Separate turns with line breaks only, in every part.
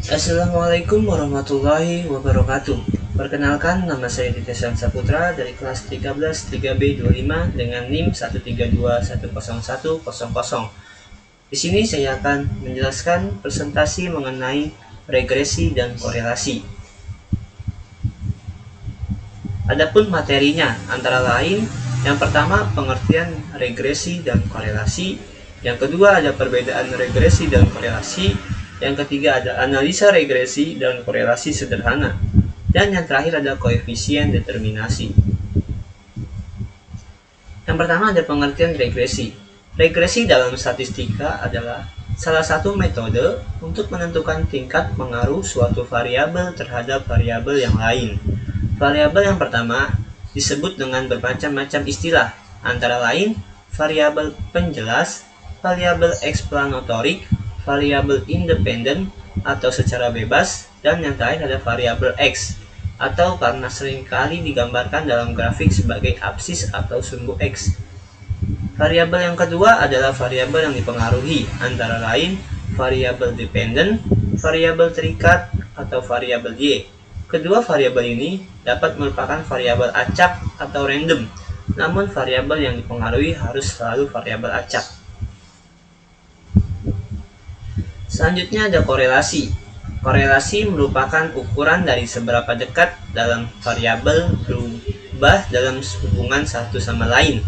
Assalamualaikum warahmatullahi wabarakatuh. Perkenalkan, nama saya Ditesan Saputra dari kelas 13 3B25 dengan NIM 132101000. Di sini saya akan menjelaskan presentasi mengenai regresi dan korelasi. Adapun materinya antara lain, yang pertama pengertian regresi dan korelasi, yang kedua ada perbedaan regresi dan korelasi, yang ketiga ada analisa regresi dan korelasi sederhana, dan yang terakhir ada koefisien determinasi. Yang pertama ada pengertian regresi. Regresi dalam statistika adalah salah satu metode untuk menentukan tingkat pengaruh suatu variabel terhadap variabel yang lain. Variabel yang pertama disebut dengan bermacam-macam istilah, antara lain variabel penjelas, variabel eksplanatorik, variabel independen atau secara bebas, dan yang terakhir ada variabel X, atau karena seringkali digambarkan dalam grafik sebagai absis atau sumbu X. Variabel yang kedua adalah variabel yang dipengaruhi, antara lain variabel dependen, variabel terikat, atau variabel Y. Kedua variabel ini dapat merupakan variabel acak atau random, namun variabel yang dipengaruhi harus selalu variabel acak. Selanjutnya ada korelasi. Korelasi merupakan ukuran dari seberapa dekat dalam variabel berubah dalam hubungan satu sama lain.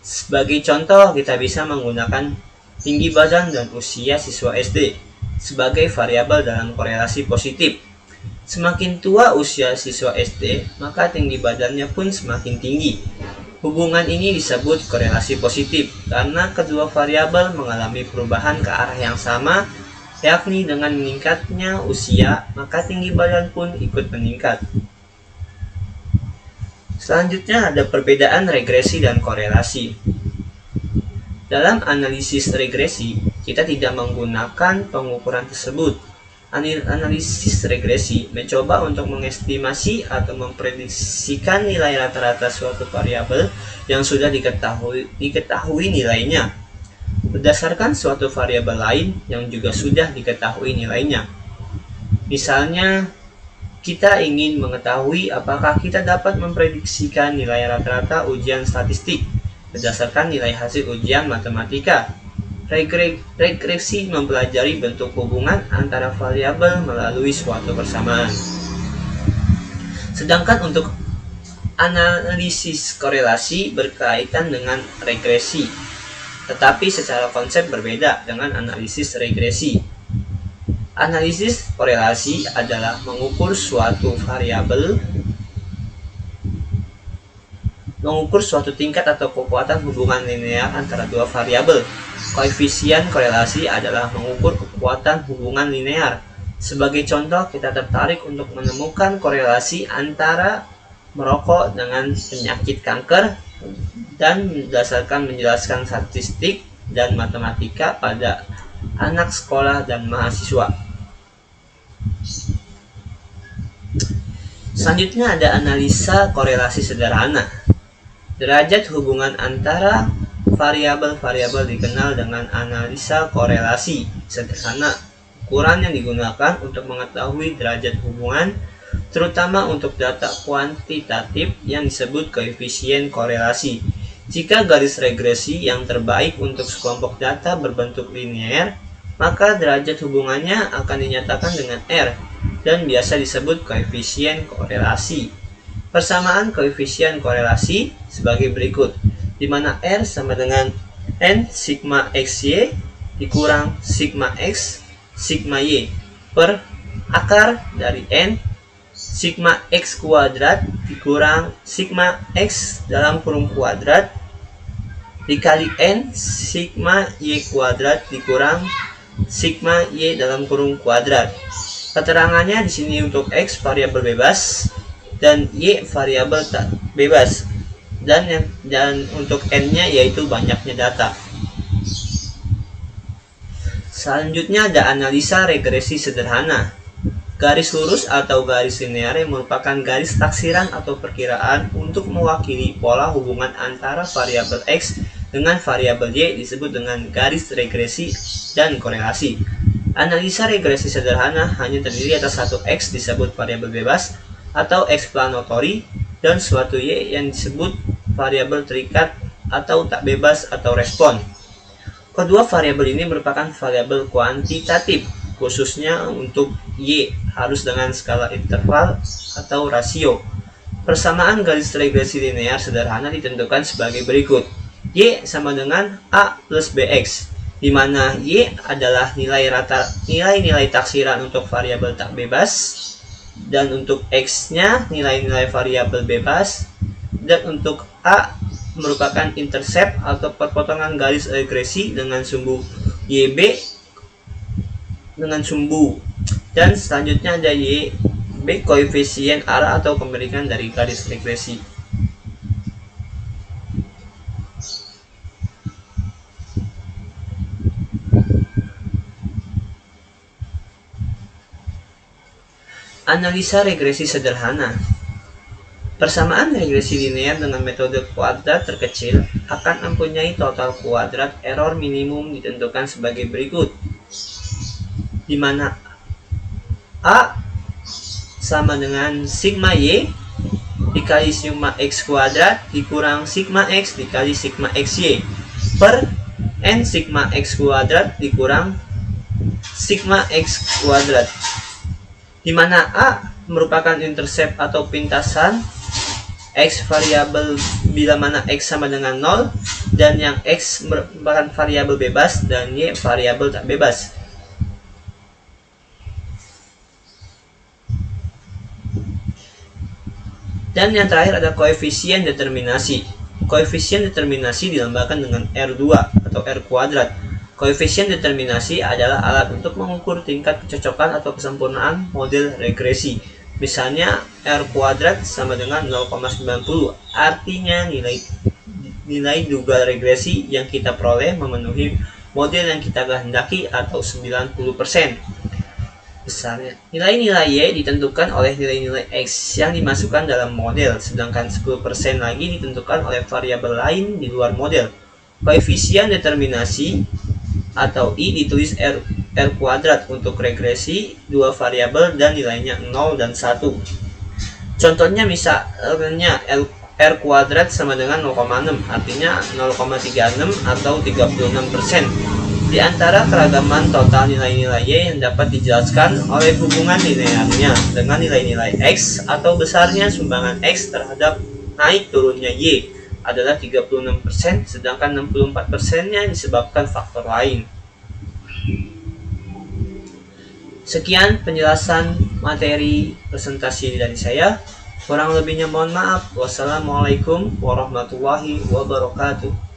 Sebagai contoh, kita bisa menggunakan tinggi badan dan usia siswa SD sebagai variabel dalam korelasi positif. Semakin tua usia siswa SD, maka tinggi badannya pun semakin tinggi. Hubungan ini disebut korelasi positif karena kedua variabel mengalami perubahan ke arah yang sama, yakni dengan meningkatnya usia, maka tinggi badan pun ikut meningkat. Selanjutnya ada perbedaan regresi dan korelasi. Dalam analisis regresi, kita tidak menggunakan pengukuran tersebut. Analisis regresi mencoba untuk mengestimasi atau memprediksikan nilai rata-rata suatu variabel yang sudah diketahui nilainya berdasarkan suatu variabel lain yang juga sudah diketahui nilainya. Misalnya, kita ingin mengetahui apakah kita dapat memprediksikan nilai rata-rata ujian statistik berdasarkan nilai hasil ujian matematika. Regresi mempelajari bentuk hubungan antara variabel melalui suatu persamaan. Sedangkan untuk analisis korelasi berkaitan dengan regresi, tetapi secara konsep berbeda dengan analisis regresi. Analisis korelasi adalah mengukur suatu tingkat atau kekuatan hubungan linear antara dua variabel. Koefisien korelasi adalah mengukur kekuatan hubungan linear. Sebagai contoh, kita tertarik untuk menemukan korelasi antara merokok dengan penyakit kanker dan berdasarkan menjelaskan statistik dan matematika pada anak sekolah dan mahasiswa. Selanjutnya ada analisa korelasi sederhana. Derajat hubungan antara variabel-variabel dikenal dengan analisa korelasi sederhana. Ukuran yang digunakan untuk mengetahui derajat hubungan, terutama untuk data kuantitatif yang disebut koefisien korelasi. Jika garis regresi yang terbaik untuk sekelompok data berbentuk linear, maka derajat hubungannya akan dinyatakan dengan R dan biasa disebut koefisien korelasi. Persamaan koefisien korelasi sebagai berikut, di mana R sama dengan N sigma XY dikurang sigma X sigma Y per akar dari N sigma X kuadrat dikurang sigma X dalam kurung kuadrat dikali N sigma Y kuadrat dikurang sigma Y dalam kurung kuadrat. Keterangannya di sini untuk X variabel bebas dan Y variabel tak bebas. Dan untuk N-nya yaitu banyaknya data. Selanjutnya ada analisa regresi sederhana. Garis lurus atau garis linear merupakan garis taksiran atau perkiraan untuk mewakili pola hubungan antara variabel X dengan variabel Y disebut dengan garis regresi dan korelasi. Analisa regresi sederhana hanya terdiri atas satu X disebut variabel bebas atau explanatory dan suatu Y yang disebut variabel terikat atau tak bebas atau respon. Kedua variabel ini merupakan variabel kuantitatif, khususnya untuk Y harus dengan skala interval atau rasio. Persamaan garis regresi linear sederhana ditentukan sebagai berikut. Y sama dengan A plus BX, di mana Y adalah nilai-nilai taksiran untuk variabel tak bebas, dan untuk X-nya nilai-nilai variabel bebas, dan untuk A merupakan intercept atau perpotongan garis regresi dengan sumbu YB dengan sumbu, dan selanjutnya ada YB koefisien arah atau kebalikan dari garis regresi. Analisa regresi sederhana. Persamaan regresi linear dengan metode kuadrat terkecil akan mempunyai total kuadrat error minimum ditentukan sebagai berikut, di mana A sama dengan sigma Y dikali sigma X kuadrat dikurang sigma X dikali sigma XY per N sigma X kuadrat dikurang sigma X kuadrat, di mana A merupakan intercept atau pintasan X variabel bila mana X sama dengan 0, dan yang X merupakan variabel bebas dan Y variabel tak bebas. Dan yang terakhir ada koefisien determinasi. Koefisien determinasi dilambangkan dengan R2 atau R kuadrat. Koefisien determinasi adalah alat untuk mengukur tingkat kecocokan atau kesempurnaan model regresi. Misalnya R kuadrat sama dengan 0,90, artinya nilai duga regresi yang kita peroleh memenuhi model yang kita kehendaki atau 90%. Misalnya, nilai-nilai Y ditentukan oleh nilai-nilai X yang dimasukkan dalam model, sedangkan 10% lagi ditentukan oleh variabel lain di luar model. Koefisien determinasi atau I ditulis R kuadrat untuk regresi, dua variabel dan nilainya 0 dan 1. Contohnya misalnya R kuadrat sama dengan 0,6, artinya 0,36 atau 36%. Di antara keragaman total nilai-nilai Y yang dapat dijelaskan oleh hubungan linearnya dengan nilai-nilai X atau besarnya sumbangan X terhadap naik turunnya Y adalah 36%, sedangkan 64%-nya disebabkan faktor lain. Sekian penjelasan materi presentasi dari saya. Kurang lebihnya mohon maaf. Wassalamualaikum warahmatullahi wabarakatuh.